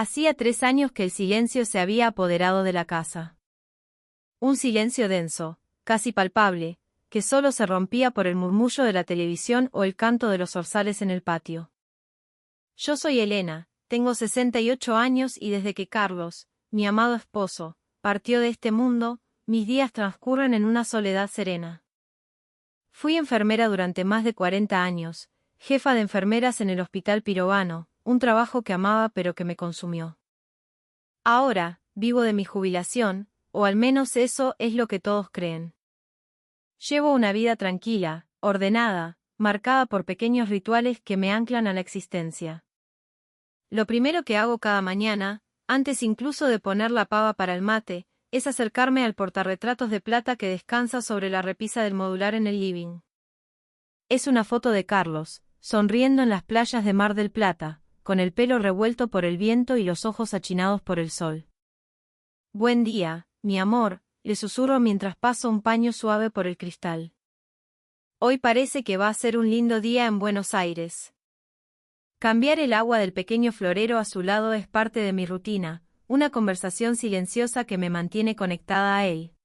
Hacía 3 años que el silencio se había apoderado de la casa. Un silencio denso, casi palpable, que solo se rompía por el murmullo de la televisión o el canto de los zorzales en el patio. Yo soy Elena, tengo 68 años y desde que Carlos, mi amado esposo, partió de este mundo, mis días transcurren en una soledad serena. Fui enfermera durante más de 40 años, jefa de enfermeras en el Hospital Pirovano, un trabajo que amaba pero que me consumió. Ahora, vivo de mi jubilación, o al menos eso es lo que todos creen. Llevo una vida tranquila, ordenada, marcada por pequeños rituales que me anclan a la existencia. Lo primero que hago cada mañana, antes incluso de poner la pava para el mate, es acercarme al portarretratos de plata que descansa sobre la repisa del modular en el living. Es una foto de Carlos, sonriendo en las playas de Mar del Plata, con el pelo revuelto por el viento y los ojos achinados por el sol. Buen día, mi amor, le susurro mientras paso un paño suave por el cristal. Hoy parece que va a ser un lindo día en Buenos Aires. Cambiar el agua del pequeño florero a su lado es parte de mi rutina, una conversación silenciosa que me mantiene conectada a él.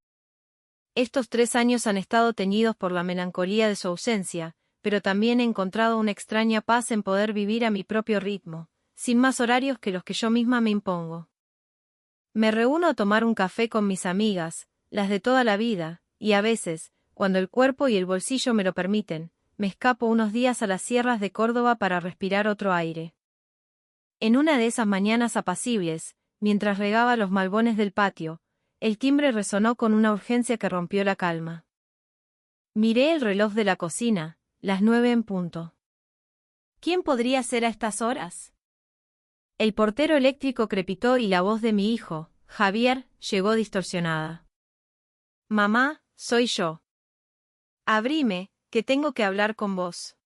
Estos 3 años han estado teñidos por la melancolía de su ausencia, pero también he encontrado una extraña paz en poder vivir a mi propio ritmo, sin más horarios que los que yo misma me impongo. Me reúno a tomar un café con mis amigas, las de toda la vida, y a veces, cuando el cuerpo y el bolsillo me lo permiten, me escapo unos días a las sierras de Córdoba para respirar otro aire. En una de esas mañanas apacibles, mientras regaba los malbones del patio, el timbre resonó con una urgencia que rompió la calma. Miré el reloj de la cocina, las 9 en punto. ¿Quién podría ser a estas horas? El portero eléctrico crepitó y la voz de mi hijo, Javier, llegó distorsionada. Mamá, soy yo. Abrime, que tengo que hablar con vos.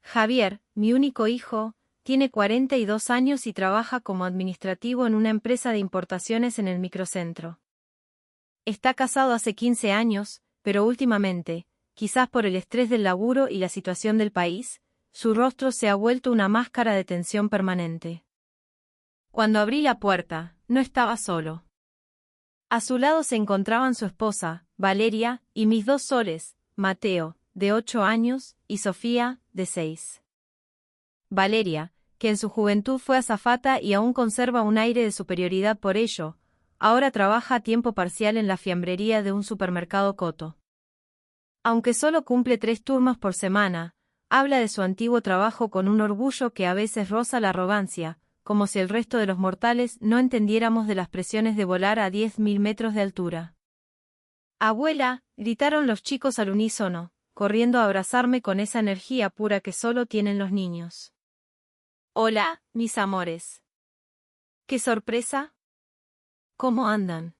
Javier, mi único hijo, tiene 42 años y trabaja como administrativo en una empresa de importaciones en el microcentro. Está casado hace 15 años, pero últimamente, quizás por el estrés del laburo y la situación del país, su rostro se ha vuelto una máscara de tensión permanente. Cuando abrí la puerta, no estaba solo. A su lado se encontraban su esposa, Valeria, y mis 2 soles, Mateo, de 8 años, y Sofía, de 6. Valeria, que en su juventud fue azafata y aún conserva un aire de superioridad por ello, ahora trabaja a tiempo parcial en la fiambrería de un supermercado Coto. Aunque solo cumple 3 turnos por semana, habla de su antiguo trabajo con un orgullo que a veces roza la arrogancia, como si el resto de los mortales no entendiéramos de las presiones de volar a 10.000 metros de altura. «Abuela», gritaron los chicos al unísono, corriendo a abrazarme con esa energía pura que solo tienen los niños. «Hola, mis amores». «¡Qué sorpresa! ¿Cómo andan?»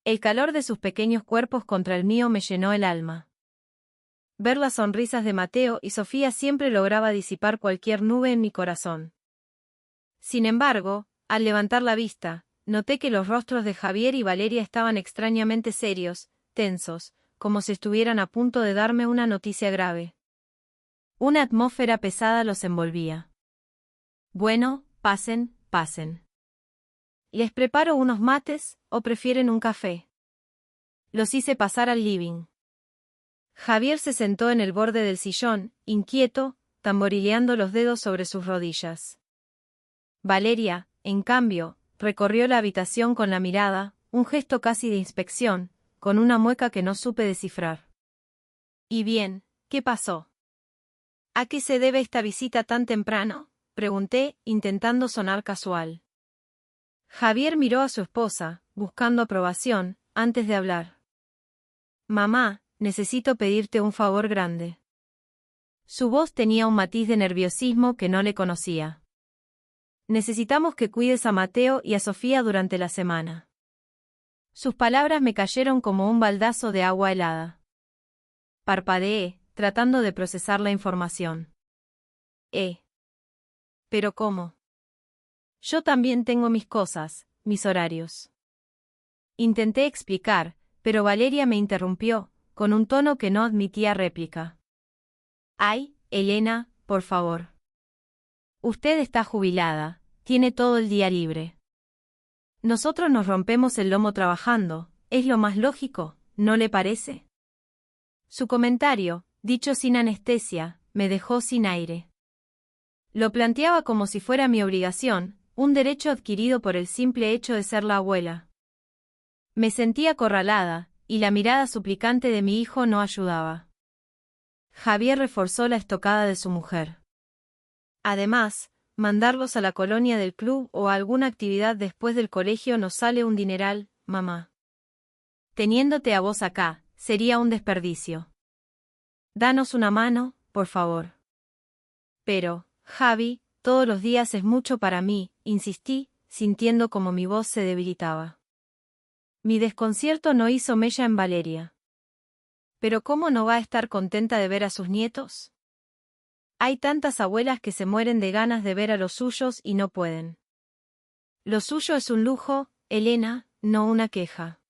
El calor de sus pequeños cuerpos contra el mío me llenó el alma. Ver las sonrisas de Mateo y Sofía siempre lograba disipar cualquier nube en mi corazón. Sin embargo, al levantar la vista, noté que los rostros de Javier y Valeria estaban extrañamente serios, tensos, como si estuvieran a punto de darme una noticia grave. Una atmósfera pesada los envolvía. «Bueno, pasen, pasen. ¿Les preparo unos mates, o prefieren un café?» Los hice pasar al living. Javier se sentó en el borde del sillón, inquieto, tamborileando los dedos sobre sus rodillas. Valeria, en cambio, recorrió la habitación con la mirada, un gesto casi de inspección, con una mueca que no supe descifrar. «¿Y bien, qué pasó? ¿A qué se debe esta visita tan temprano?», pregunté, intentando sonar casual. Javier miró a su esposa, buscando aprobación, antes de hablar. «Mamá, necesito pedirte un favor grande». Su voz tenía un matiz de nerviosismo que no le conocía. «Necesitamos que cuides a Mateo y a Sofía durante la semana». Sus palabras me cayeron como un baldazo de agua helada. Parpadeé, tratando de procesar la información. ¿Pero cómo? Yo también tengo mis cosas, mis horarios. Intenté explicar, pero Valeria me interrumpió, con un tono que no admitía réplica. «Ay, Elena, por favor. Usted está jubilada, tiene todo el día libre. Nosotros nos rompemos el lomo trabajando, es lo más lógico, ¿no le parece? Su comentario, dicho sin anestesia, me dejó sin aire. Lo planteaba como si fuera mi obligación, un derecho adquirido por el simple hecho de ser la abuela. Me sentía acorralada, y la mirada suplicante de mi hijo no ayudaba. Javier reforzó la estocada de su mujer. Además, mandarlos a la colonia del club o a alguna actividad después del colegio nos sale un dineral, mamá. Teniéndote a vos acá, sería un desperdicio. Danos una mano, por favor. Pero, Javi, todos los días es mucho para mí, insistí, sintiendo como mi voz se debilitaba. Mi desconcierto no hizo mella en Valeria. ¿Pero cómo no va a estar contenta de ver a sus nietos? Hay tantas abuelas que se mueren de ganas de ver a los suyos y no pueden. Lo suyo es un lujo, Elena, no una queja.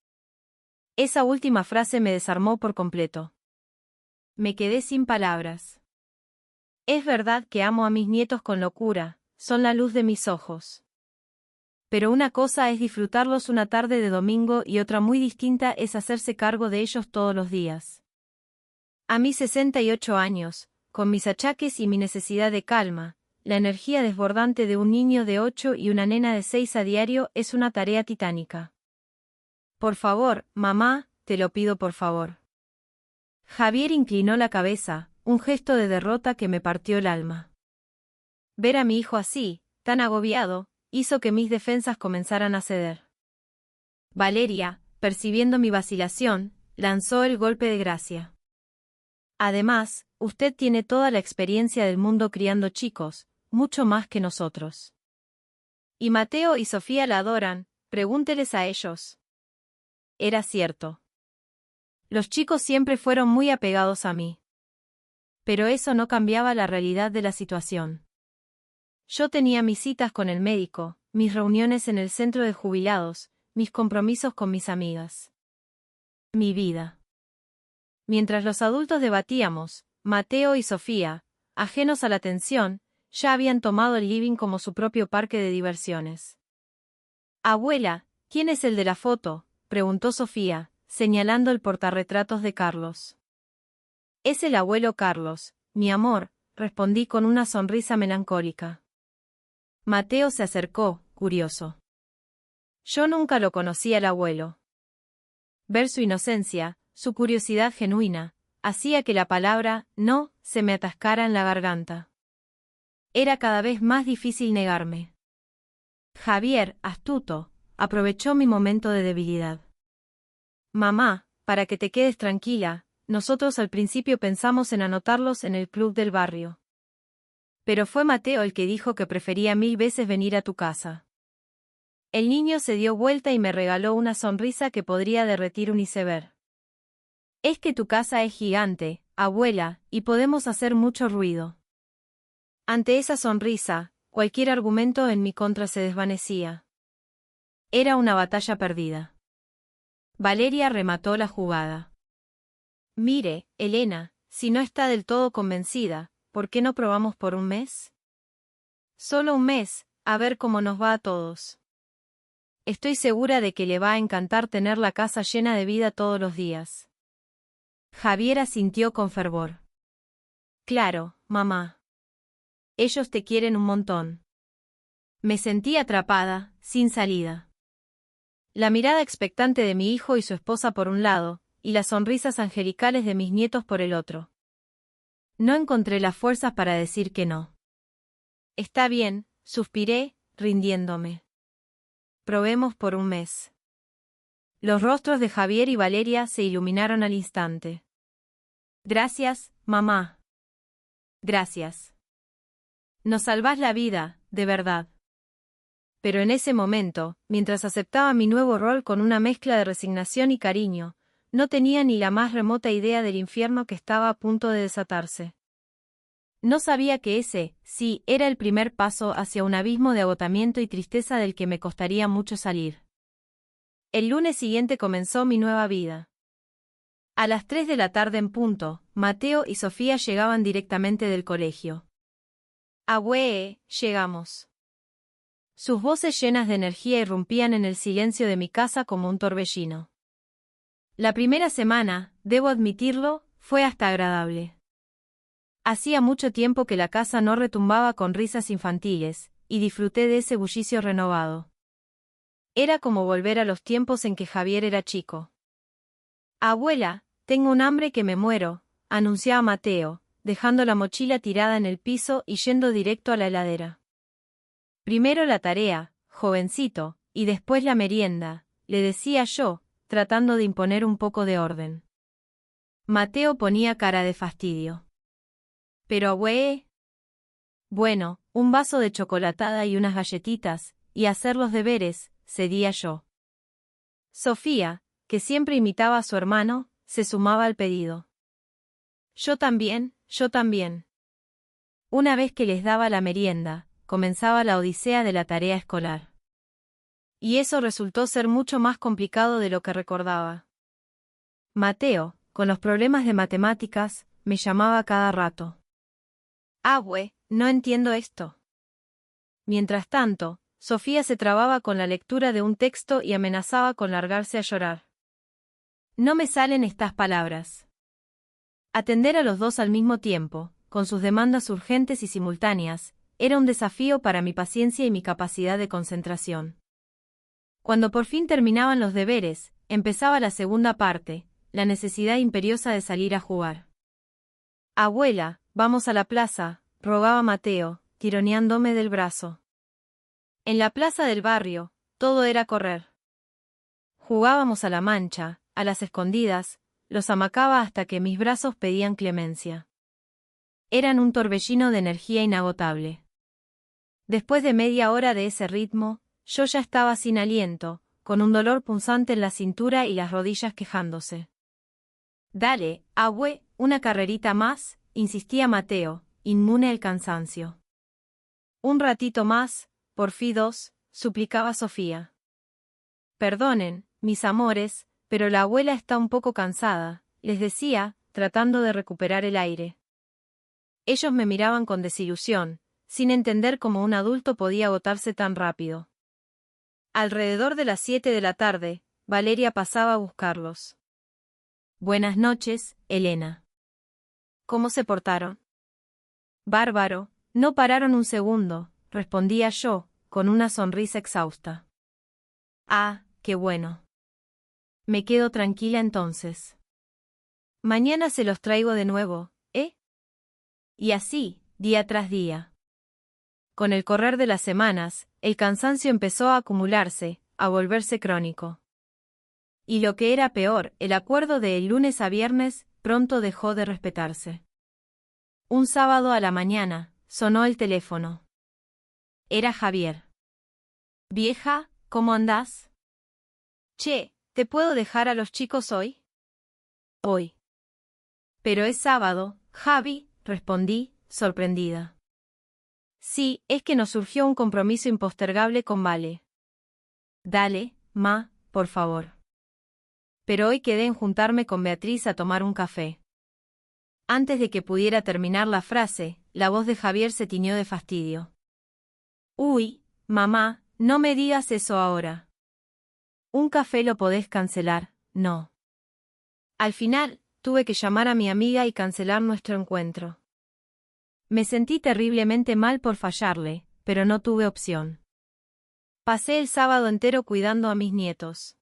Esa última frase me desarmó por completo. Me quedé sin palabras. Es verdad que amo a mis nietos con locura, son la luz de mis ojos. Pero una cosa es disfrutarlos una tarde de domingo y otra muy distinta es hacerse cargo de ellos todos los días. A mis 68 años, con mis achaques y mi necesidad de calma, la energía desbordante de un niño de 8 y una nena de 6 a diario es una tarea titánica. Por favor, mamá, te lo pido por favor. Javier inclinó la cabeza, un gesto de derrota que me partió el alma. Ver a mi hijo así, tan agobiado, hizo que mis defensas comenzaran a ceder. Valeria, percibiendo mi vacilación, lanzó el golpe de gracia. Además, usted tiene toda la experiencia del mundo criando chicos, mucho más que nosotros. Y Mateo y Sofía la adoran, pregúnteles a ellos. Era cierto. Los chicos siempre fueron muy apegados a mí. Pero eso no cambiaba la realidad de la situación. Yo tenía mis citas con el médico, mis reuniones en el centro de jubilados, mis compromisos con mis amigas. Mi vida. Mientras los adultos debatíamos, Mateo y Sofía, ajenos a la tensión, ya habían tomado el living como su propio parque de diversiones. Abuela, ¿quién es el de la foto?, preguntó Sofía, señalando el portarretratos de Carlos. Es el abuelo Carlos, mi amor, respondí con una sonrisa melancólica. Mateo se acercó, curioso. Yo nunca lo conocí al abuelo. Ver su inocencia, su curiosidad genuina, hacía que la palabra «no» se me atascara en la garganta. Era cada vez más difícil negarme. Javier, astuto, aprovechó mi momento de debilidad. Mamá, para que te quedes tranquila, nosotros al principio pensamos en anotarlos en el club del barrio. Pero fue Mateo el que dijo que prefería 1000 veces venir a tu casa. El niño se dio vuelta y me regaló una sonrisa que podría derretir un iceberg. Es que tu casa es gigante, abuela, y podemos hacer mucho ruido. Ante esa sonrisa, cualquier argumento en mi contra se desvanecía. Era una batalla perdida. Valeria remató la jugada. Mire, Elena, si no está del todo convencida, ¿por qué no probamos por un mes? Solo un mes, a ver cómo nos va a todos. Estoy segura de que le va a encantar tener la casa llena de vida todos los días. Javier asintió con fervor. Claro, mamá. Ellos te quieren un montón. Me sentí atrapada, sin salida. La mirada expectante de mi hijo y su esposa por un lado, y las sonrisas angelicales de mis nietos por el otro. No encontré las fuerzas para decir que no. Está bien, suspiré, rindiéndome. Probemos por un mes. Los rostros de Javier y Valeria se iluminaron al instante. Gracias, mamá. Gracias. Nos salvás la vida, de verdad. Pero en ese momento, mientras aceptaba mi nuevo rol con una mezcla de resignación y cariño, no tenía ni la más remota idea del infierno que estaba a punto de desatarse. No sabía que ese, sí, era el primer paso hacia un abismo de agotamiento y tristeza del que me costaría mucho salir. El lunes siguiente comenzó mi nueva vida. A las 3 de la tarde en punto, Mateo y Sofía llegaban directamente del colegio. Abue, llegamos. Sus voces llenas de energía irrumpían en el silencio de mi casa como un torbellino. La primera semana, debo admitirlo, fue hasta agradable. Hacía mucho tiempo que la casa no retumbaba con risas infantiles, y disfruté de ese bullicio renovado. Era como volver a los tiempos en que Javier era chico. «Abuela, tengo un hambre que me muero», anunciaba Mateo, dejando la mochila tirada en el piso y yendo directo a la heladera. «Primero la tarea, jovencito, y después la merienda», le decía yo, tratando de imponer un poco de orden. Mateo ponía cara de fastidio. «Pero abue...». «Bueno, un vaso de chocolatada y unas galletitas, y hacer los deberes», cedía yo. Sofía, que siempre imitaba a su hermano, se sumaba al pedido. Yo también. Una vez que les daba la merienda, comenzaba la odisea de la tarea escolar. Y eso resultó ser mucho más complicado de lo que recordaba. Mateo, con los problemas de matemáticas, me llamaba cada rato. «Abue, no entiendo esto». Mientras tanto, Sofía se trababa con la lectura de un texto y amenazaba con largarse a llorar. No me salen estas palabras. Atender a los dos al mismo tiempo, con sus demandas urgentes y simultáneas, era un desafío para mi paciencia y mi capacidad de concentración. Cuando por fin terminaban los deberes, empezaba la segunda parte, la necesidad imperiosa de salir a jugar. «Abuela, vamos a la plaza», rogaba Mateo, tironeándome del brazo. En la plaza del barrio, todo era correr. Jugábamos a la mancha, a las escondidas, los amacaba hasta que mis brazos pedían clemencia. Eran un torbellino de energía inagotable. Después de media hora de ese ritmo, yo ya estaba sin aliento, con un dolor punzante en la cintura y las rodillas quejándose. «Dale, abue, una carrerita más», insistía Mateo, inmune al cansancio. «Un ratito más, por fin 2», suplicaba Sofía. «Perdonen, mis amores, pero la abuela está un poco cansada», les decía, tratando de recuperar el aire. Ellos me miraban con desilusión, sin entender cómo un adulto podía agotarse tan rápido. Alrededor de las 7 de la tarde, Valeria pasaba a buscarlos. «Buenas noches, Elena». «¿Cómo se portaron?» «Bárbaro, no pararon un segundo», respondía yo, con una sonrisa exhausta. «Ah, qué bueno. Me quedo tranquila entonces. Mañana se los traigo de nuevo, ¿eh?» Y así, día tras día. Con el correr de las semanas, el cansancio empezó a acumularse, a volverse crónico. Y lo que era peor, el acuerdo de lunes a viernes, pronto dejó de respetarse. Un sábado a la mañana, sonó el teléfono. Era Javier. «Vieja, ¿cómo andás? Che, ¿te puedo dejar a los chicos hoy?» «Hoy». «Pero es sábado, Javi», respondí, sorprendida. «Sí, es que nos surgió un compromiso impostergable con Vale». «Dale, ma, por favor». Pero hoy quedé en juntarme con Beatriz a tomar un café. Antes de que pudiera terminar la frase, la voz de Javier se tiñó de fastidio. «Uy, mamá, no me digas eso ahora. Un café lo podés cancelar, ¿no?» Al final, tuve que llamar a mi amiga y cancelar nuestro encuentro. Me sentí terriblemente mal por fallarle, pero no tuve opción. Pasé el sábado entero cuidando a mis nietos.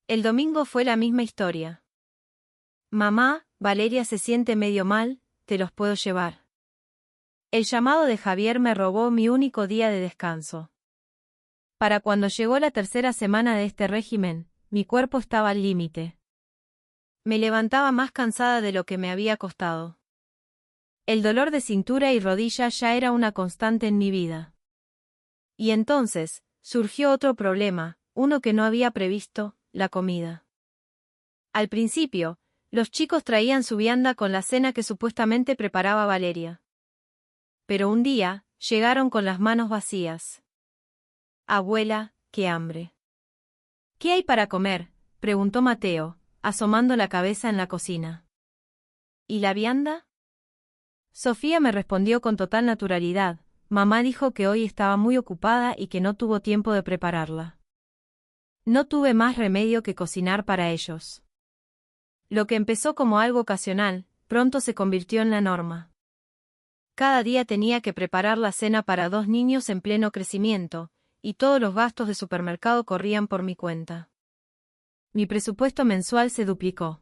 El domingo fue la misma historia. «Mamá, Valeria se siente medio mal, ¿te los puedo llevar?» El llamado de Javier me robó mi único día de descanso. Para cuando llegó la tercera semana de este régimen, mi cuerpo estaba al límite. Me levantaba más cansada de lo que me había costado. El dolor de cintura y rodilla ya era una constante en mi vida. Y entonces, surgió otro problema, uno que no había previsto, la comida. Al principio, los chicos traían su vianda con la cena que supuestamente preparaba Valeria. Pero un día, llegaron con las manos vacías. «Abuela, qué hambre». «¿Qué hay para comer?», preguntó Mateo, asomando la cabeza en la cocina. «¿Y la vianda?». Sofía me respondió con total naturalidad, mamá dijo que hoy estaba muy ocupada y que no tuvo tiempo de prepararla. No tuve más remedio que cocinar para ellos. Lo que empezó como algo ocasional, pronto se convirtió en la norma. Cada día tenía que preparar la cena para 2 niños en pleno crecimiento, y todos los gastos de supermercado corrían por mi cuenta. Mi presupuesto mensual se duplicó.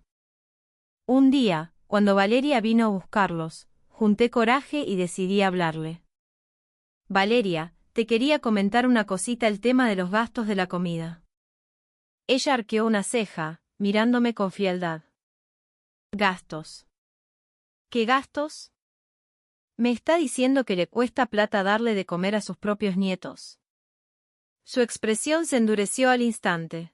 Un día, cuando Valeria vino a buscarlos, junté coraje y decidí hablarle. Valeria, te quería comentar una cosita, el tema de los gastos de la comida. Ella arqueó una ceja, mirándome con frialdad. ¿Gastos? ¿Qué gastos? ¿Me está diciendo que le cuesta plata darle de comer a sus propios nietos? Su expresión se endureció al instante.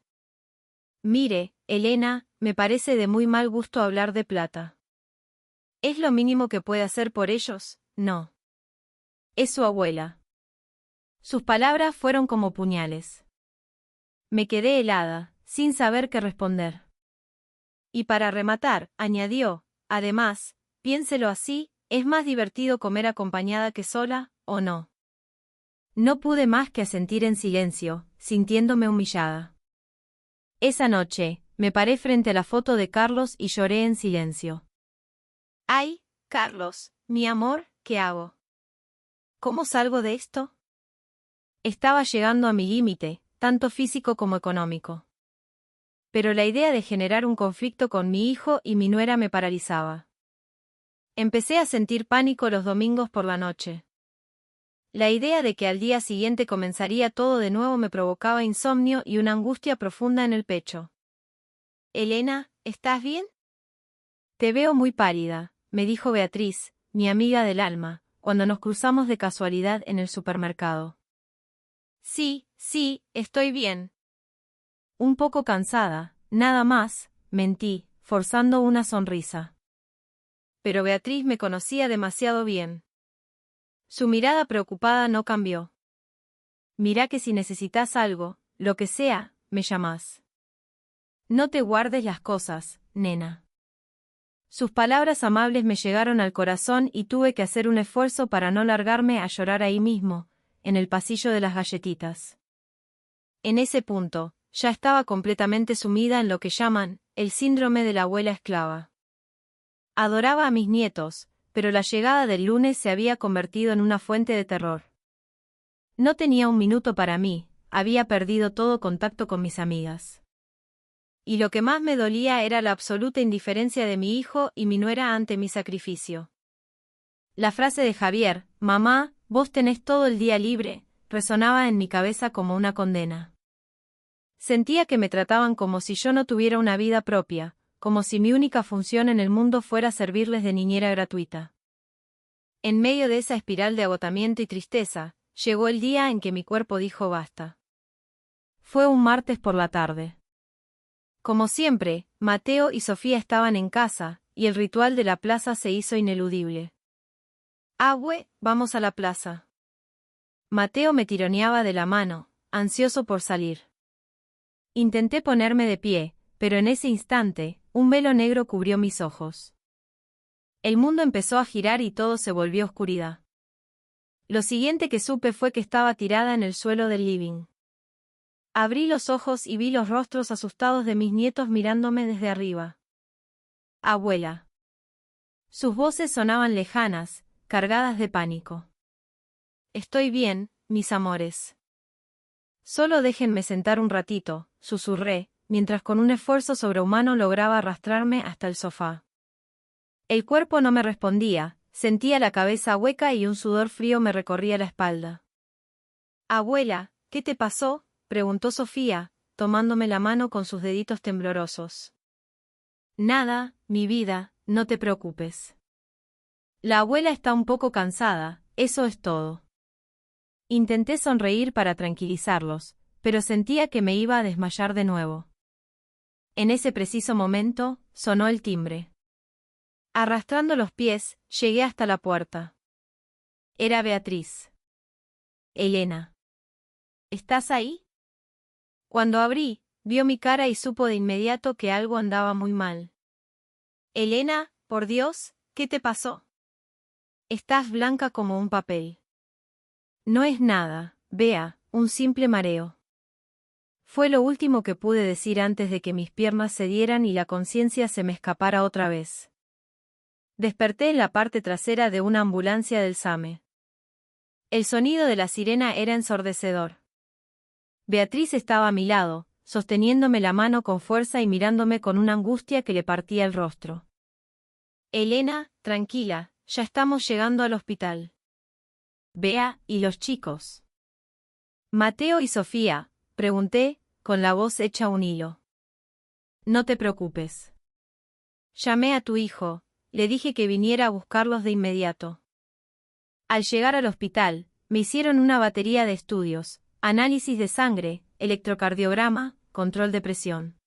Mire, Elena, me parece de muy mal gusto hablar de plata. ¿Es lo mínimo que puede hacer por ellos? No. Es su abuela. Sus palabras fueron como puñales. Me quedé helada, sin saber qué responder. Y para rematar, añadió, además, piénselo así, es más divertido comer acompañada que sola, ¿o no? No pude más que asentir en silencio, sintiéndome humillada. Esa noche, me paré frente a la foto de Carlos y lloré en silencio. ¡Ay, Carlos, mi amor, ¿qué hago? ¿Cómo salgo de esto? Estaba llegando a mi límite, tanto físico como económico. Pero la idea de generar un conflicto con mi hijo y mi nuera me paralizaba. Empecé a sentir pánico los domingos por la noche. La idea de que al día siguiente comenzaría todo de nuevo me provocaba insomnio y una angustia profunda en el pecho. Elena, ¿estás bien? Te veo muy pálida, me dijo Beatriz, mi amiga del alma, cuando nos cruzamos de casualidad en el supermercado. Sí, estoy bien. Un poco cansada, nada más, mentí, forzando una sonrisa. Pero Beatriz me conocía demasiado bien. Su mirada preocupada no cambió. Mira que si necesitas algo, lo que sea, me llamás. No te guardes las cosas, nena. Sus palabras amables me llegaron al corazón y tuve que hacer un esfuerzo para no largarme a llorar ahí mismo, en el pasillo de las galletitas. En ese punto, ya estaba completamente sumida en lo que llaman el síndrome de la abuela esclava. Adoraba a mis nietos, pero la llegada del lunes se había convertido en una fuente de terror. No tenía un minuto para mí, había perdido todo contacto con mis amigas. Y lo que más me dolía era la absoluta indiferencia de mi hijo y mi nuera ante mi sacrificio. La frase de Javier, mamá, vos tenés todo el día libre, resonaba en mi cabeza como una condena. Sentía que me trataban como si yo no tuviera una vida propia, como si mi única función en el mundo fuera servirles de niñera gratuita. En medio de esa espiral de agotamiento y tristeza, llegó el día en que mi cuerpo dijo basta. Fue un martes por la tarde. Como siempre, Mateo y Sofía estaban en casa, y el ritual de la plaza se hizo ineludible. Abue, vamos a la plaza. Mateo me tironeaba de la mano, ansioso por salir. Intenté ponerme de pie, pero en ese instante, un velo negro cubrió mis ojos. El mundo empezó a girar y todo se volvió oscuridad. Lo siguiente que supe fue que estaba tirada en el suelo del living. Abrí los ojos y vi los rostros asustados de mis nietos mirándome desde arriba. Abuela. Sus voces sonaban lejanas, cargadas de pánico. Estoy bien, mis amores. Solo déjenme sentar un ratito, susurré, mientras con un esfuerzo sobrehumano lograba arrastrarme hasta el sofá. El cuerpo no me respondía, sentía la cabeza hueca y un sudor frío me recorría la espalda. Abuela, ¿qué te pasó?, preguntó Sofía, tomándome la mano con sus deditos temblorosos. Nada, mi vida, no te preocupes. La abuela está un poco cansada, eso es todo. Intenté sonreír para tranquilizarlos, pero sentía que me iba a desmayar de nuevo. En ese preciso momento, sonó el timbre. Arrastrando los pies, llegué hasta la puerta. Era Beatriz. Elena. ¿Estás ahí? Cuando abrí, vio mi cara y supo de inmediato que algo andaba muy mal. Elena, por Dios, ¿qué te pasó? Estás blanca como un papel. No es nada, Bea, un simple mareo. Fue lo último que pude decir antes de que mis piernas cedieran y la conciencia se me escapara otra vez. Desperté en la parte trasera de una ambulancia del SAME. El sonido de la sirena era ensordecedor. Beatriz estaba a mi lado, sosteniéndome la mano con fuerza y mirándome con una angustia que le partía el rostro. Elena, tranquila, ya estamos llegando al hospital. Bea, ¿y los chicos? Mateo y Sofía, pregunté, con la voz hecha un hilo. No te preocupes. Llamé a tu hijo, le dije que viniera a buscarlos de inmediato. Al llegar al hospital, me hicieron una batería de estudios, análisis de sangre, electrocardiograma, control de presión.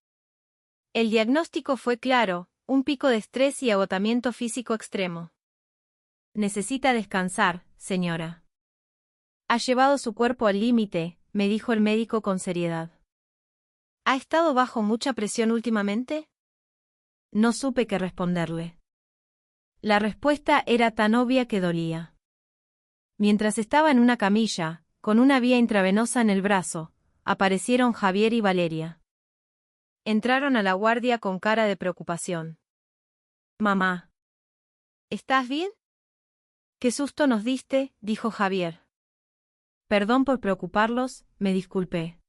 El diagnóstico fue claro, un pico de estrés y agotamiento físico extremo. Necesita descansar, señora. Ha llevado su cuerpo al límite, me dijo el médico con seriedad. ¿Ha estado bajo mucha presión últimamente? No supe qué responderle. La respuesta era tan obvia que dolía. Mientras estaba en una camilla, con una vía intravenosa en el brazo, aparecieron Javier y Valeria. Entraron a la guardia con cara de preocupación. Mamá. ¿Estás bien? Qué susto nos diste, dijo Javier. Perdón por preocuparlos, me disculpé.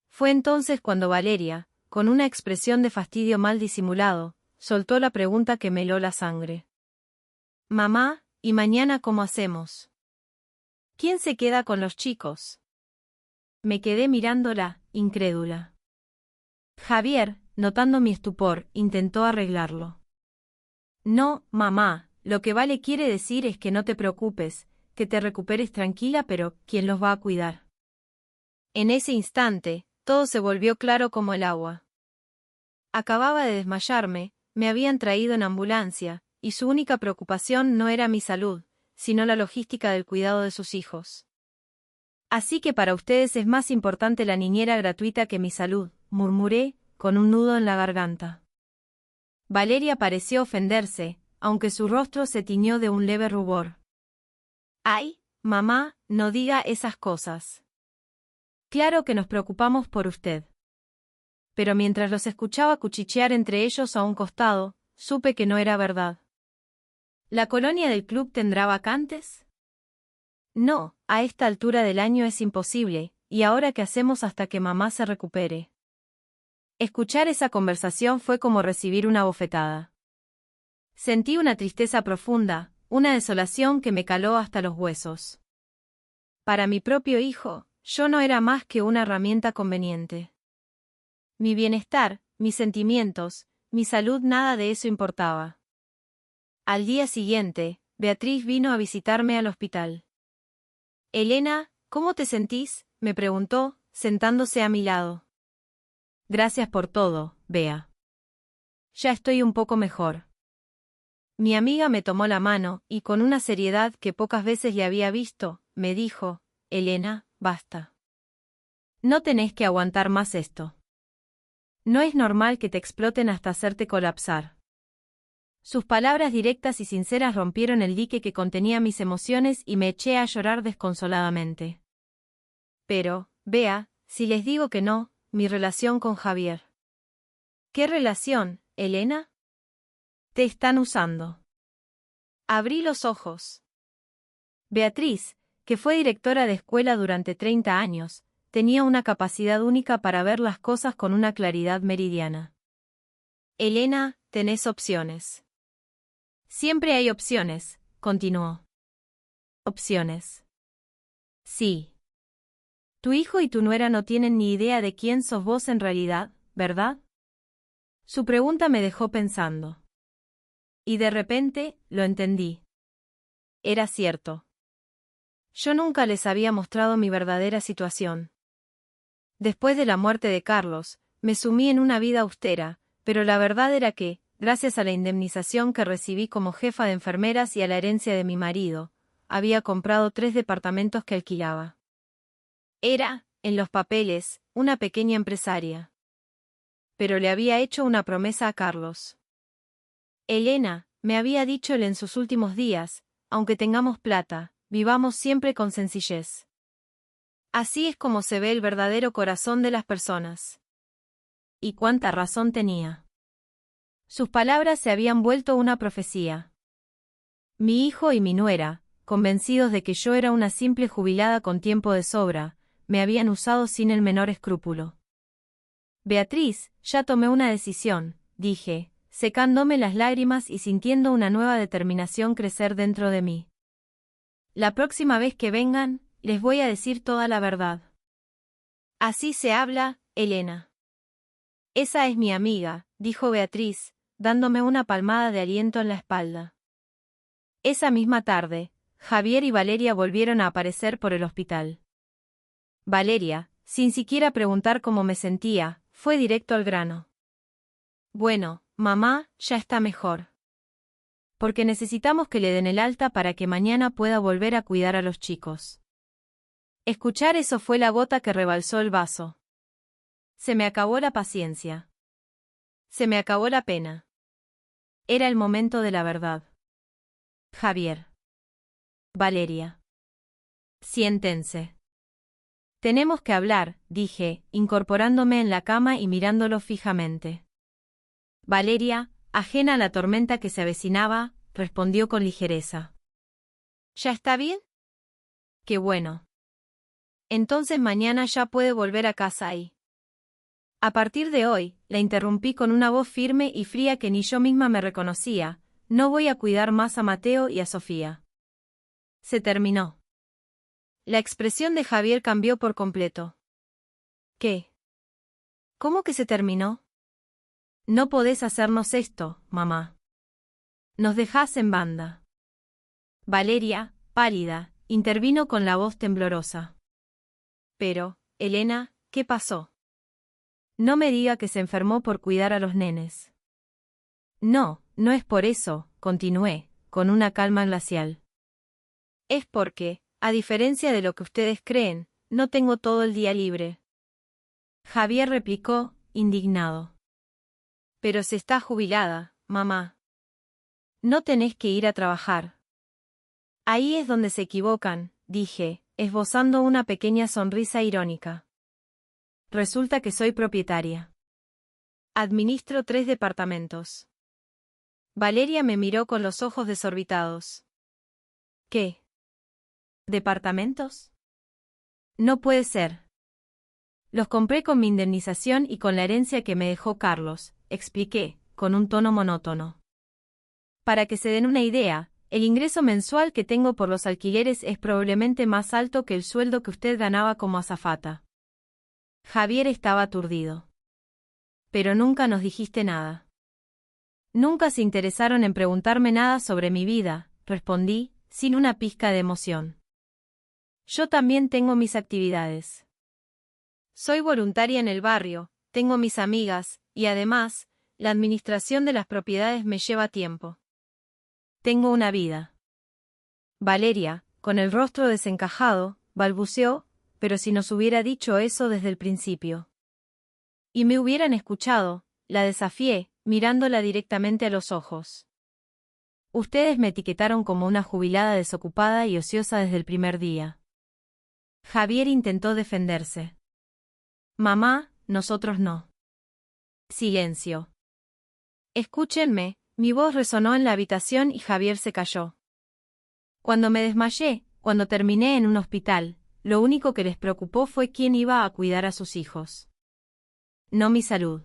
Fue entonces cuando Valeria, con una expresión de fastidio mal disimulado, soltó la pregunta que me heló la sangre. Mamá, ¿y mañana cómo hacemos? ¿Quién se queda con los chicos? Me quedé mirándola, incrédula. Javier, notando mi estupor, intentó arreglarlo. No, mamá, lo que Vale quiere decir es que no te preocupes, que te recuperes tranquila, pero ¿quién los va a cuidar? En ese instante, todo se volvió claro como el agua. Acababa de desmayarme, me habían traído en ambulancia, y su única preocupación no era mi salud, sino la logística del cuidado de sus hijos. Así que para ustedes es más importante la niñera gratuita que mi salud, murmuré, con un nudo en la garganta. Valeria pareció ofenderse, aunque su rostro se tiñó de un leve rubor. ¡Ay, mamá, no diga esas cosas! Claro que nos preocupamos por usted. Pero mientras los escuchaba cuchichear entre ellos a un costado, supe que no era verdad. ¿La colonia del club tendrá vacantes? No, a esta altura del año es imposible, ¿y ahora qué hacemos hasta que mamá se recupere? Escuchar esa conversación fue como recibir una bofetada. Sentí una tristeza profunda, una desolación que me caló hasta los huesos. Para mi propio hijo, yo no era más que una herramienta conveniente. Mi bienestar, mis sentimientos, mi salud, nada de eso importaba. Al día siguiente, Beatriz vino a visitarme al hospital. Elena, ¿cómo te sentís?, me preguntó, sentándose a mi lado. Gracias por todo, Bea. Ya estoy un poco mejor. Mi amiga me tomó la mano, y con una seriedad que pocas veces le había visto, me dijo, Elena, basta. No tenés que aguantar más esto. No es normal que te exploten hasta hacerte colapsar. Sus palabras directas y sinceras rompieron el dique que contenía mis emociones y me eché a llorar desconsoladamente. Pero, Bea, si les digo que no, mi relación con Javier. ¿Qué relación, Elena? Te están usando. Abrí los ojos. Beatriz, que fue directora de escuela durante 30 años, tenía una capacidad única para ver las cosas con una claridad meridiana. Elena, tenés opciones. Siempre hay opciones, continuó. Opciones. Sí. Tu hijo y tu nuera no tienen ni idea de quién sos vos en realidad, ¿verdad? Su pregunta me dejó pensando. Y de repente, lo entendí. Era cierto. Yo nunca les había mostrado mi verdadera situación. Después de la muerte de Carlos, me sumí en una vida austera, pero la verdad era que, gracias a la indemnización que recibí como jefa de enfermeras y a la herencia de mi marido, había comprado 3 departamentos que alquilaba. Era, en los papeles, una pequeña empresaria. Pero le había hecho una promesa a Carlos. Elena, me había dicho él en sus últimos días, aunque tengamos plata, vivamos siempre con sencillez. Así es como se ve el verdadero corazón de las personas. Y cuánta razón tenía. Sus palabras se habían vuelto una profecía. Mi hijo y mi nuera, convencidos de que yo era una simple jubilada con tiempo de sobra, me habían usado sin el menor escrúpulo. Beatriz, ya tomé una decisión, dije, secándome las lágrimas y sintiendo una nueva determinación crecer dentro de mí. La próxima vez que vengan, les voy a decir toda la verdad. Así se habla, Elena. Esa es mi amiga, dijo Beatriz, dándome una palmada de aliento en la espalda. Esa misma tarde, Javier y Valeria volvieron a aparecer por el hospital. Valeria, sin siquiera preguntar cómo me sentía, fue directo al grano. Bueno, mamá, ya está mejor. Porque necesitamos que le den el alta para que mañana pueda volver a cuidar a los chicos. Escuchar eso fue la gota que rebalsó el vaso. Se me acabó la paciencia. Se me acabó la pena. Era el momento de la verdad. Javier. Valeria. Siéntense. Tenemos que hablar, dije, incorporándome en la cama y mirándolo fijamente. Valeria, ajena a la tormenta que se avecinaba, respondió con ligereza. ¿Ya está bien? Qué bueno. Entonces mañana ya puede volver a casa y... A partir de hoy, la interrumpí con una voz firme y fría que ni yo misma me reconocía, no voy a cuidar más a Mateo y a Sofía. Se terminó. La expresión de Javier cambió por completo. ¿Qué? ¿Cómo que se terminó? No podés hacernos esto, mamá. Nos dejás en banda. Valeria, pálida, intervino con la voz temblorosa. Pero, Elena, ¿qué pasó? No me diga que se enfermó por cuidar a los nenes. No, no es por eso, continué, con una calma glacial. Es porque, a diferencia de lo que ustedes creen, no tengo todo el día libre. Javier replicó, indignado. Pero si está jubilada, mamá. No tenés que ir a trabajar. Ahí es donde se equivocan, dije, esbozando una pequeña sonrisa irónica. Resulta que soy propietaria. Administro 3 departamentos. Valeria me miró con los ojos desorbitados. ¿Qué? ¿Departamentos? No puede ser. Los compré con mi indemnización y con la herencia que me dejó Carlos, expliqué, con un tono monótono. Para que se den una idea, el ingreso mensual que tengo por los alquileres es probablemente más alto que el sueldo que usted ganaba como azafata. Javier estaba aturdido. Pero nunca nos dijiste nada. Nunca se interesaron en preguntarme nada sobre mi vida, respondí, sin una pizca de emoción. Yo también tengo mis actividades. Soy voluntaria en el barrio, tengo mis amigas, y además, la administración de las propiedades me lleva tiempo. Tengo una vida. Valeria, con el rostro desencajado, balbuceó, pero si nos hubiera dicho eso desde el principio. Y me hubieran escuchado, la desafié, mirándola directamente a los ojos. Ustedes me etiquetaron como una jubilada desocupada y ociosa desde el primer día. Javier intentó defenderse. Mamá, nosotros no. Silencio. Escúchenme, mi voz resonó en la habitación y Javier se calló. Cuando me desmayé, cuando terminé en un hospital, lo único que les preocupó fue quién iba a cuidar a sus hijos. No mi salud.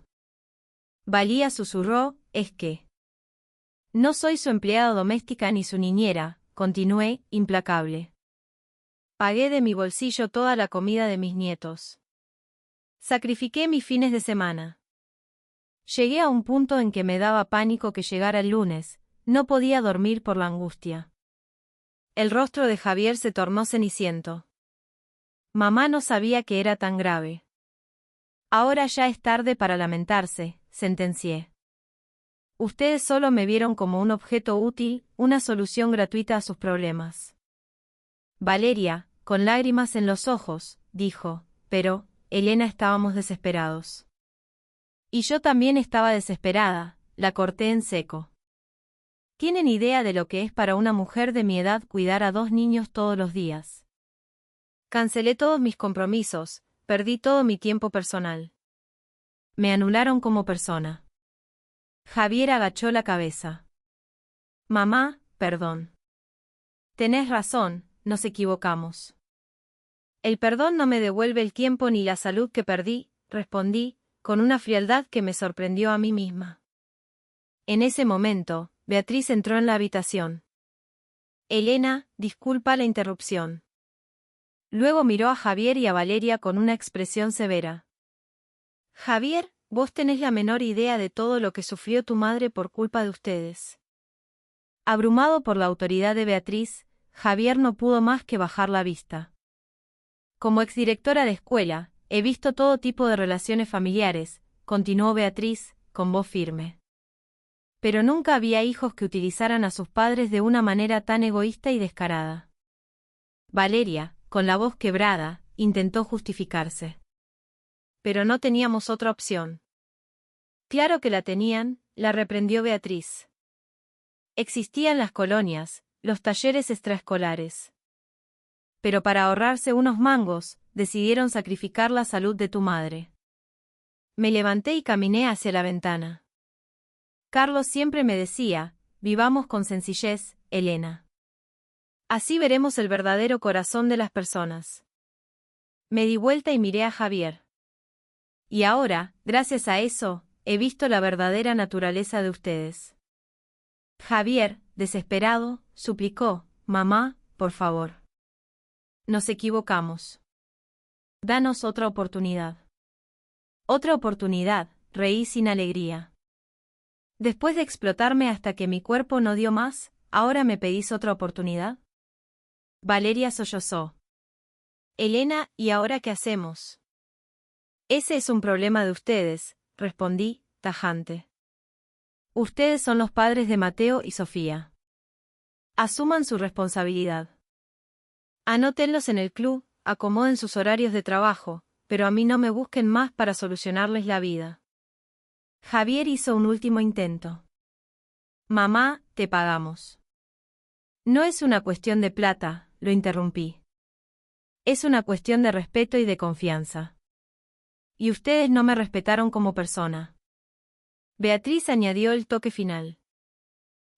Valía susurró, es que... No soy su empleada doméstica ni su niñera, continué, implacable. Pagué de mi bolsillo toda la comida de mis nietos. Sacrifiqué mis fines de semana. Llegué a un punto en que me daba pánico que llegara el lunes, no podía dormir por la angustia. El rostro de Javier se tornó ceniciento. Mamá no sabía que era tan grave. Ahora ya es tarde para lamentarse, sentencié. Ustedes solo me vieron como un objeto útil, una solución gratuita a sus problemas. Valeria, con lágrimas en los ojos, dijo, pero, Elena, estábamos desesperados. Y yo también estaba desesperada, la corté en seco. ¿Tienen idea de lo que es para una mujer de mi edad cuidar a 2 niños todos los días? Cancelé todos mis compromisos, perdí todo mi tiempo personal. Me anularon como persona. Javier agachó la cabeza. Mamá, perdón. Tenés razón, nos equivocamos. El perdón no me devuelve el tiempo ni la salud que perdí, respondí, con una frialdad que me sorprendió a mí misma. En ese momento, Beatriz entró en la habitación. Elena, disculpa la interrupción. Luego miró a Javier y a Valeria con una expresión severa. Javier, vos tenés la menor idea de todo lo que sufrió tu madre por culpa de ustedes. Abrumado por la autoridad de Beatriz, Javier no pudo más que bajar la vista. Como exdirectora de escuela, he visto todo tipo de relaciones familiares, continuó Beatriz, con voz firme. Pero nunca había hijos que utilizaran a sus padres de una manera tan egoísta y descarada. Valeria, con la voz quebrada, intentó justificarse. Pero no teníamos otra opción. Claro que la tenían, la reprendió Beatriz. Existían las colonias, los talleres extraescolares. Pero para ahorrarse unos mangos, decidieron sacrificar la salud de tu madre. Me levanté y caminé hacia la ventana. Carlos siempre me decía, vivamos con sencillez, Elena. Así veremos el verdadero corazón de las personas. Me di vuelta y miré a Javier. Y ahora, gracias a eso, he visto la verdadera naturaleza de ustedes. Javier, desesperado, suplicó, mamá, por favor. Nos equivocamos. Danos otra oportunidad. Otra oportunidad, reí sin alegría. Después de explotarme hasta que mi cuerpo no dio más, ¿ahora me pedís otra oportunidad? Valeria sollozó. Elena, ¿y ahora qué hacemos? Ese es un problema de ustedes, respondí, tajante. Ustedes son los padres de Mateo y Sofía. Asuman su responsabilidad. Anótenlos en el club, acomoden sus horarios de trabajo, pero a mí no me busquen más para solucionarles la vida. Javier hizo un último intento. Mamá, te pagamos. No es una cuestión de plata, lo interrumpí. Es una cuestión de respeto y de confianza. Y ustedes no me respetaron como persona. Beatriz añadió el toque final.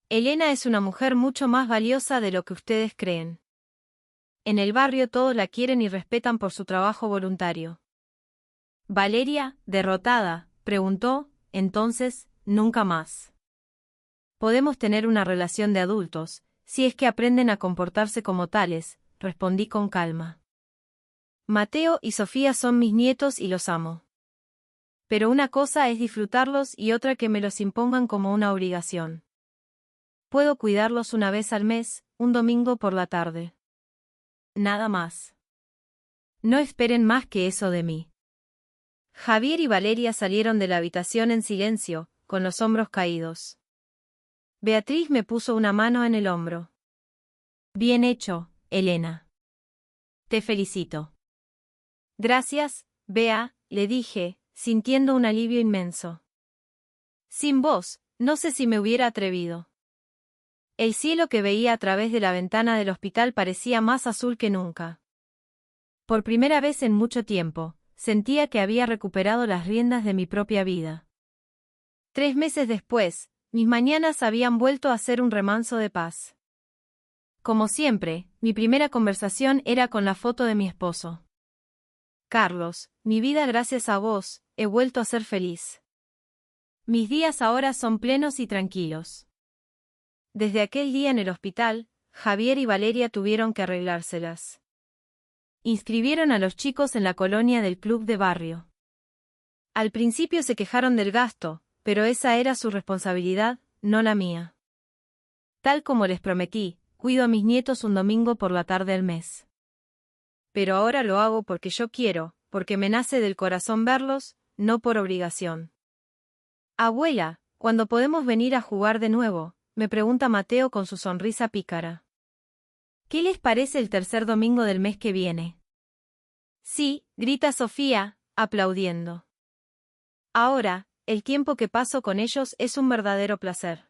Elena es una mujer mucho más valiosa de lo que ustedes creen. En el barrio todos la quieren y respetan por su trabajo voluntario. Valeria, derrotada, preguntó, entonces, nunca más. Podemos tener una relación de adultos, si es que aprenden a comportarse como tales, respondí con calma. Mateo y Sofía son mis nietos y los amo. Pero una cosa es disfrutarlos y otra que me los impongan como una obligación. Puedo cuidarlos una vez al mes, un domingo por la tarde. Nada más. No esperen más que eso de mí. Javier y Valeria salieron de la habitación en silencio, con los hombros caídos. Beatriz me puso una mano en el hombro. Bien hecho, Elena. Te felicito. Gracias, Bea, le dije, sintiendo un alivio inmenso. Sin vos, no sé si me hubiera atrevido. El cielo que veía a través de la ventana del hospital parecía más azul que nunca. Por primera vez en mucho tiempo, sentía que había recuperado las riendas de mi propia vida. 3 meses después, mis mañanas habían vuelto a ser un remanso de paz. Como siempre, mi primera conversación era con la foto de mi esposo. Carlos, mi vida gracias a vos, he vuelto a ser feliz. Mis días ahora son plenos y tranquilos. Desde aquel día en el hospital, Javier y Valeria tuvieron que arreglárselas. Inscribieron a los chicos en la colonia del club de barrio. Al principio se quejaron del gasto, pero esa era su responsabilidad, no la mía. Tal como les prometí, cuido a mis nietos un domingo por la tarde al mes. Pero ahora lo hago porque yo quiero, porque me nace del corazón verlos, no por obligación. Abuela, ¿cuándo podemos venir a jugar de nuevo?, me pregunta Mateo con su sonrisa pícara. ¿Qué les parece el tercer domingo del mes que viene? Sí, grita Sofía, aplaudiendo. Ahora, el tiempo que paso con ellos es un verdadero placer.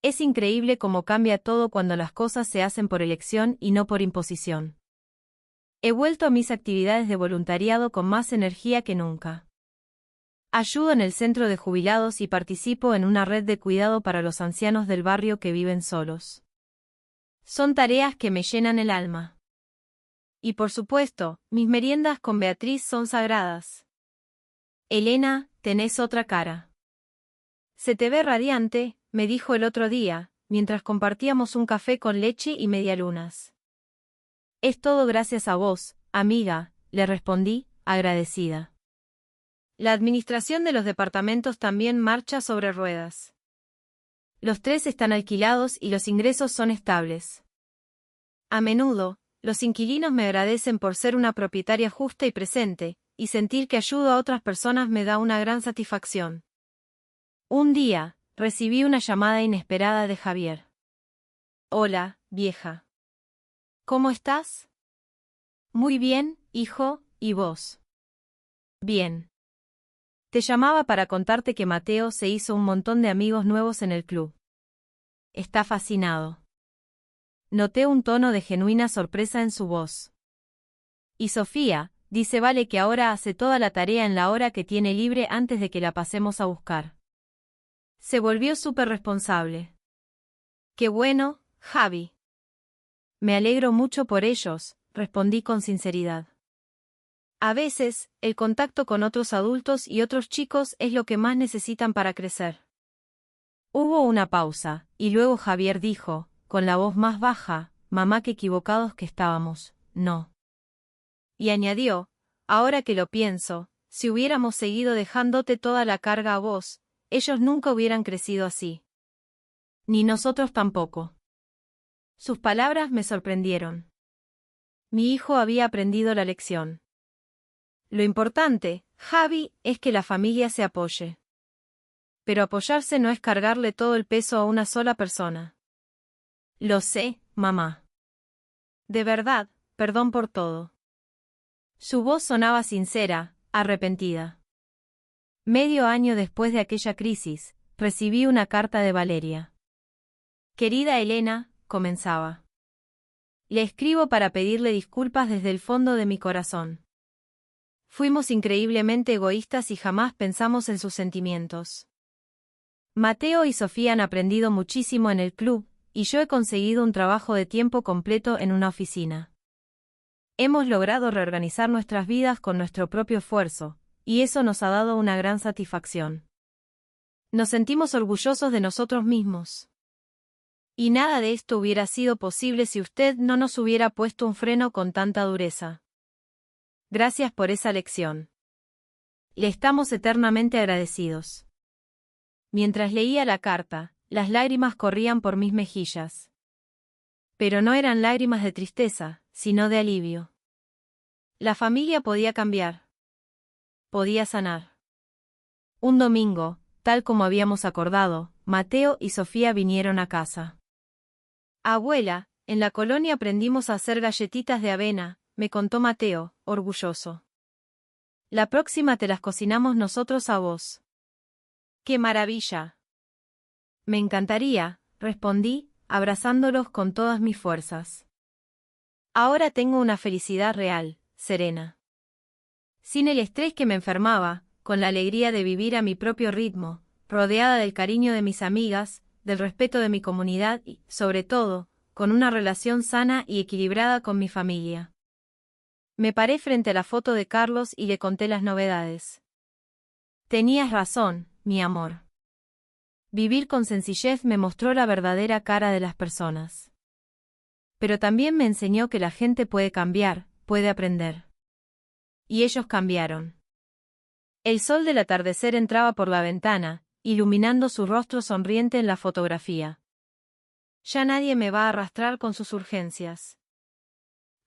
Es increíble cómo cambia todo cuando las cosas se hacen por elección y no por imposición. He vuelto a mis actividades de voluntariado con más energía que nunca. Ayudo en el centro de jubilados y participo en una red de cuidado para los ancianos del barrio que viven solos. Son tareas que me llenan el alma. Y por supuesto, mis meriendas con Beatriz son sagradas. Elena, tenés otra cara. Se te ve radiante, me dijo el otro día, mientras compartíamos un café con leche y medialunas. Es todo gracias a vos, amiga, le respondí, agradecida. La administración de los departamentos también marcha sobre ruedas. Los 3 están alquilados y los ingresos son estables. A menudo, los inquilinos me agradecen por ser una propietaria justa y presente, y sentir que ayudo a otras personas me da una gran satisfacción. Un día, recibí una llamada inesperada de Javier. Hola, vieja. ¿Cómo estás? Muy bien, hijo, ¿y vos? Bien. Te llamaba para contarte que Mateo se hizo un montón de amigos nuevos en el club. Está fascinado. Noté un tono de genuina sorpresa en su voz. Y Sofía, dice Vale que ahora hace toda la tarea en la hora que tiene libre antes de que la pasemos a buscar. Se volvió súper responsable. Qué bueno, Javi. Me alegro mucho por ellos, respondí con sinceridad. A veces, el contacto con otros adultos y otros chicos es lo que más necesitan para crecer. Hubo una pausa, y luego Javier dijo, con la voz más baja, mamá, qué equivocados que estábamos, no. Y añadió, ahora que lo pienso, si hubiéramos seguido dejándote toda la carga a vos, ellos nunca hubieran crecido así. Ni nosotros tampoco. Sus palabras me sorprendieron. Mi hijo había aprendido la lección. Lo importante, Javi, es que la familia se apoye. Pero apoyarse no es cargarle todo el peso a una sola persona. Lo sé, mamá. De verdad, perdón por todo. Su voz sonaba sincera, arrepentida. Medio año después de aquella crisis, recibí una carta de Valeria. Querida Elena, comenzaba. Le escribo para pedirle disculpas desde el fondo de mi corazón. Fuimos increíblemente egoístas y jamás pensamos en sus sentimientos. Mateo y Sofía han aprendido muchísimo en el club, y yo he conseguido un trabajo de tiempo completo en una oficina. Hemos logrado reorganizar nuestras vidas con nuestro propio esfuerzo, y eso nos ha dado una gran satisfacción. Nos sentimos orgullosos de nosotros mismos. Y nada de esto hubiera sido posible si usted no nos hubiera puesto un freno con tanta dureza. Gracias por esa lección. Le estamos eternamente agradecidos. Mientras leía la carta, las lágrimas corrían por mis mejillas. Pero no eran lágrimas de tristeza, sino de alivio. La familia podía cambiar. Podía sanar. Un domingo, tal como habíamos acordado, Mateo y Sofía vinieron a casa. Abuela, en la colonia aprendimos a hacer galletitas de avena, me contó Mateo, orgulloso. La próxima te las cocinamos nosotros a vos. ¡Qué maravilla! Me encantaría, respondí, abrazándolos con todas mis fuerzas. Ahora tengo una felicidad real, serena. Sin el estrés que me enfermaba, con la alegría de vivir a mi propio ritmo, rodeada del cariño de mis amigas, del respeto de mi comunidad y, sobre todo, con una relación sana y equilibrada con mi familia. Me paré frente a la foto de Carlos y le conté las novedades. Tenías razón, mi amor. Vivir con sencillez me mostró la verdadera cara de las personas. Pero también me enseñó que la gente puede cambiar, puede aprender. Y ellos cambiaron. El sol del atardecer entraba por la ventana, iluminando su rostro sonriente en la fotografía. Ya nadie me va a arrastrar con sus urgencias.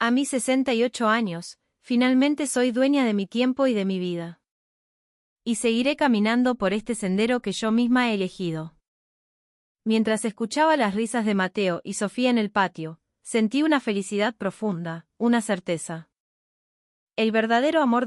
A mis 68 años, finalmente soy dueña de mi tiempo y de mi vida. Y seguiré caminando por este sendero que yo misma he elegido. Mientras escuchaba las risas de Mateo y Sofía en el patio, sentí una felicidad profunda, una certeza. El verdadero amor de